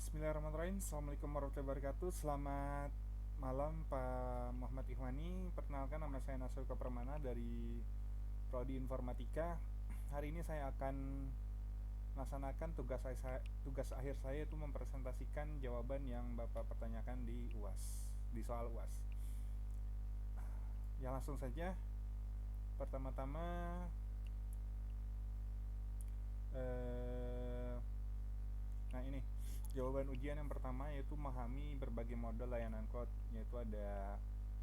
Bismillahirrahmanirrahim. Assalamualaikum warahmatullahi wabarakatuh. Selamat malam Pak Muhammad Ikhwani. Perkenalkan, nama saya Nasruka Permana dari Prodi Informatika. Hari ini saya akan melaksanakan tugas akhir saya, itu mempresentasikan jawaban yang Bapak pertanyakan di UAS, di soal UAS. Ya, langsung saja. Pertama-tama eh, nah ini jawaban ujian yang pertama, yaitu memahami berbagai model layanan cloud, yaitu ada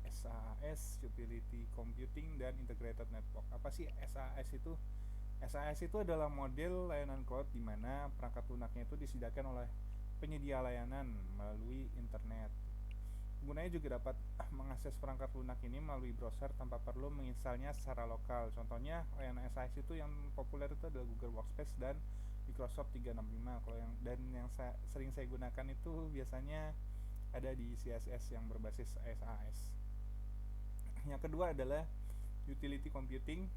SaaS, Utility Computing, dan Integrated Network. Apa sih SaaS itu? SaaS itu adalah model layanan cloud di mana perangkat lunaknya itu disediakan oleh penyedia layanan melalui internet. Penggunanya juga dapat mengakses perangkat lunak ini melalui browser tanpa perlu menginstalnya secara lokal. Contohnya layanan SaaS itu yang populer itu adalah Google Workspace dan Microsoft 365. Kalau yang sering saya gunakan itu biasanya ada di CSS yang berbasis SaaS. Yang kedua adalah Utility Computing.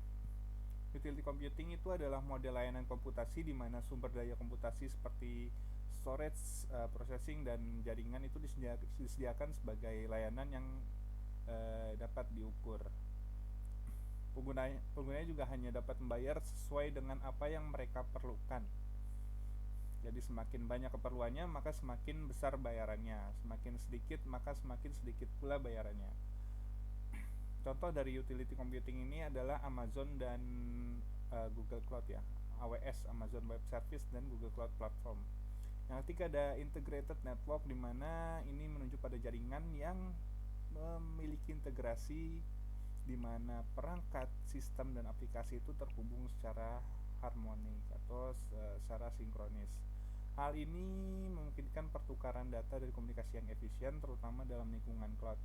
Utility Computing itu adalah model layanan komputasi di mana sumber daya komputasi seperti storage, processing, dan jaringan itu disediakan sebagai layanan yang dapat diukur. Penggunanya juga hanya dapat membayar sesuai dengan apa yang mereka perlukan. Jadi semakin banyak keperluannya, maka semakin besar bayarannya. Semakin sedikit, maka semakin sedikit pula bayarannya. Contoh dari utility computing ini adalah Amazon dan Google Cloud ya. AWS, Amazon Web Service, dan Google Cloud Platform. Yang ketiga ada integrated network, di mana ini menunjuk pada jaringan yang memiliki integrasi di mana perangkat, sistem, dan aplikasi itu terhubung secara harmonik atau secara sinkronis. Hal ini memungkinkan pertukaran data dari komunikasi yang efisien, terutama dalam lingkungan cloud.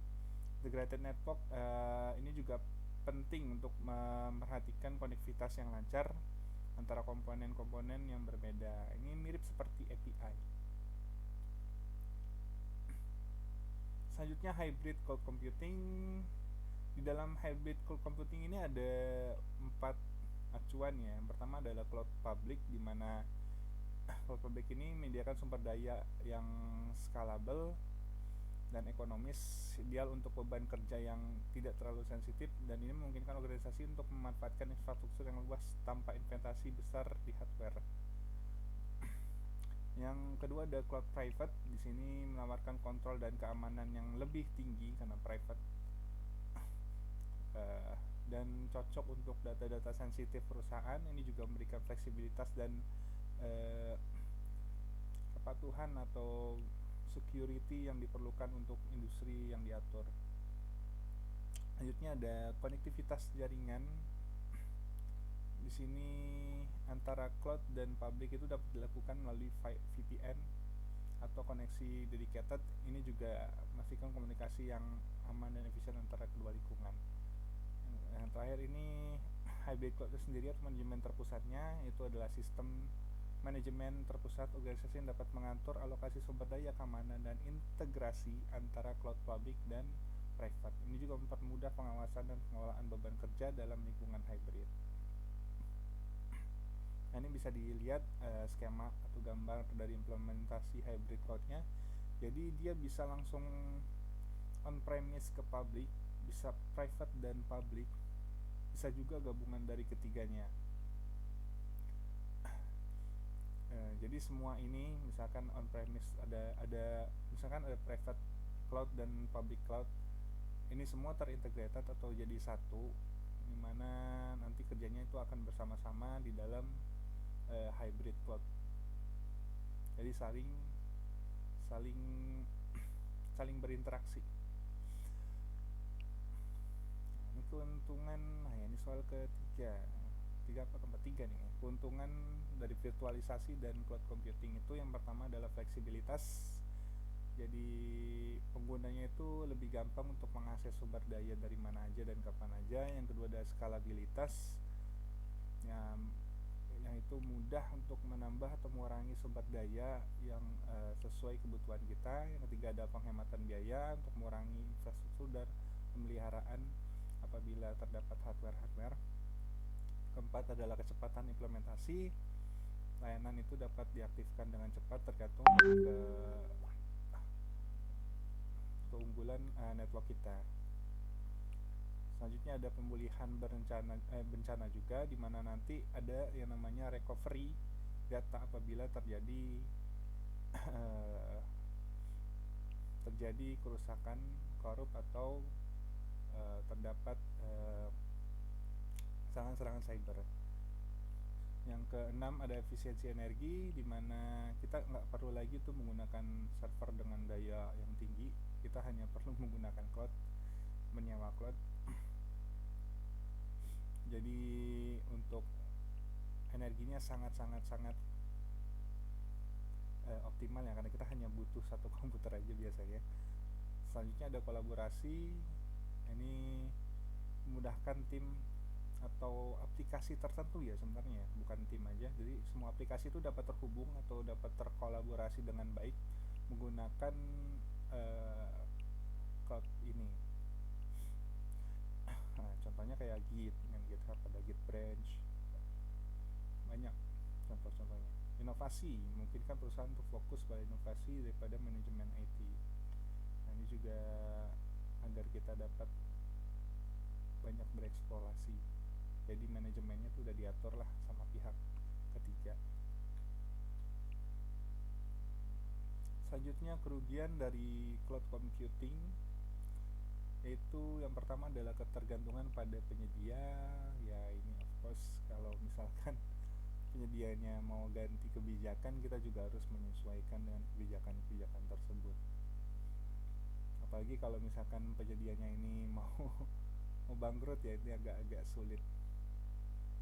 Integrated network ini juga penting untuk memperhatikan konektivitas yang lancar antara komponen-komponen yang berbeda. Ini mirip seperti API. Selanjutnya hybrid cloud computing. Di dalam hybrid cloud computing ini ada 4 acuan ya. Yang pertama adalah cloud public, di mana cloud public ini menyediakan sumber daya yang scalable dan ekonomis, ideal untuk beban kerja yang tidak terlalu sensitif, dan ini memungkinkan organisasi untuk memanfaatkan infrastruktur yang luas tanpa investasi besar di hardware. Yang kedua ada cloud private. Di sini menawarkan kontrol dan keamanan yang lebih tinggi karena private, dan cocok untuk data-data sensitif perusahaan. Ini juga memberikan fleksibilitas dan kepatuhan atau security yang diperlukan untuk industri yang diatur. Selanjutnya ada konektivitas jaringan. Di sini antara cloud dan public itu dapat dilakukan melalui VPN atau koneksi dedicated. Ini juga memastikan komunikasi yang aman dan efisien antara kedua lingkungan. Yang terakhir ini hybrid cloud itu sendiri atau manajemen terpusatnya, itu adalah sistem manajemen terpusat organisasi yang dapat mengatur alokasi sumber daya, keamanan, dan integrasi antara cloud public dan private. Ini juga mempermudah pengawasan dan pengelolaan beban kerja dalam lingkungan hybrid. Nah, ini bisa dilihat skema atau gambar dari implementasi hybrid cloud-nya. Jadi dia bisa langsung on-premise ke public, bisa private dan public, bisa juga gabungan dari ketiganya. Jadi semua ini misalkan on-premise ada misalkan ada private cloud dan public cloud, ini semua terintegrated atau jadi satu, dimana nanti kerjanya itu akan bersama-sama di dalam hybrid cloud. Jadi saling berinteraksi. Nah, ini keuntungan. Nah, ini soal ketiga nih. Keuntungan dari virtualisasi dan cloud computing itu, yang pertama adalah fleksibilitas. Jadi penggunanya itu lebih gampang untuk mengakses sumber daya dari mana aja dan kapan aja. Yang kedua adalah skalabilitas, yang itu mudah untuk menambah atau mengurangi sumber daya yang sesuai kebutuhan kita. Yang ketiga ada penghematan biaya untuk mengurangi infrastruktur dan pemeliharaan apabila terdapat hardware. Keempat adalah kecepatan implementasi. layanan itu dapat diaktifkan dengan cepat tergantung dari keunggulan network kita. Selanjutnya ada pemulihan bencana juga, di mana nanti ada yang namanya recovery data apabila terjadi kerusakan, korup, atau terdapat serangan-serangan cyber. Yang keenam ada efisiensi energi, di mana kita nggak perlu lagi tuh menggunakan server dengan daya yang tinggi. Kita hanya perlu menggunakan cloud, menyewa cloud. Jadi untuk energinya sangat optimal ya, karena kita hanya butuh satu komputer aja biasanya. Selanjutnya ada kolaborasi. Ini memudahkan tim atau aplikasi tertentu ya sebenarnya, bukan tim aja. Jadi semua aplikasi itu dapat terhubung atau dapat terkolaborasi dengan baik menggunakan cloud ini. Nah, contohnya kayak Git dengan GitHub, ada Git Branch, banyak contoh-contohnya. Inovasi, memungkinkan perusahaan untuk fokus pada inovasi daripada manajemen IT. Nah, ini juga agar kita dapat banyak bereksplorasi. Jadi manajemennya tuh udah diatur lah sama pihak ketiga. Selanjutnya kerugian dari cloud computing, yaitu yang pertama adalah ketergantungan pada penyedia. Ya ini of course, kalau misalkan penyedianya mau ganti kebijakan, kita juga harus menyesuaikan dengan kebijakan tersebut. Apalagi kalau misalkan penyedianya ini mau bangkrut, ya ini agak sulit.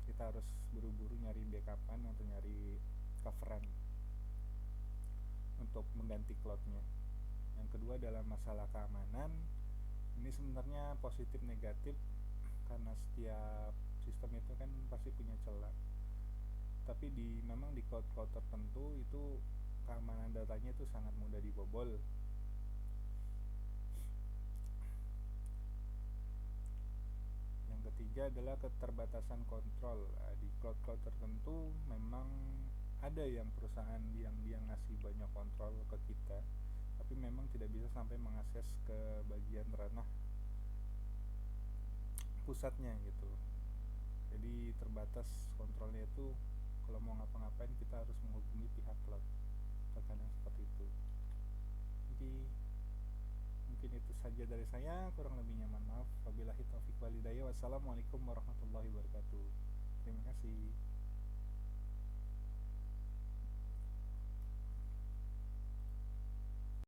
Kita harus buru-buru nyari backupan atau nyari coveran untuk mengganti cloudnya. Yang kedua adalah masalah keamanan. Ini sebenarnya positif negatif, karena setiap sistem itu kan pasti punya celah. Tapi memang di cloud tertentu itu keamanan datanya itu sangat mudah dibobol. Yang ketiga adalah keterbatasan kontrol. Di cloud tertentu memang ada yang perusahaan yang dia ngasih banyak kontrol ke kita, tapi memang tidak bisa sampai mengakses ke bagian ranah pusatnya gitu. Jadi terbatas kontrolnya itu, kalau mau ngapa-ngapain kita harus menghubungi pihak cloud. Terkadang seperti itu. Jadi mungkin itu saja dari saya, kurang lebihnya mohon maaf. Wabillahi taufiq walhidayah. Wassalamualaikum warahmatullahi wabarakatuh. Terima kasih.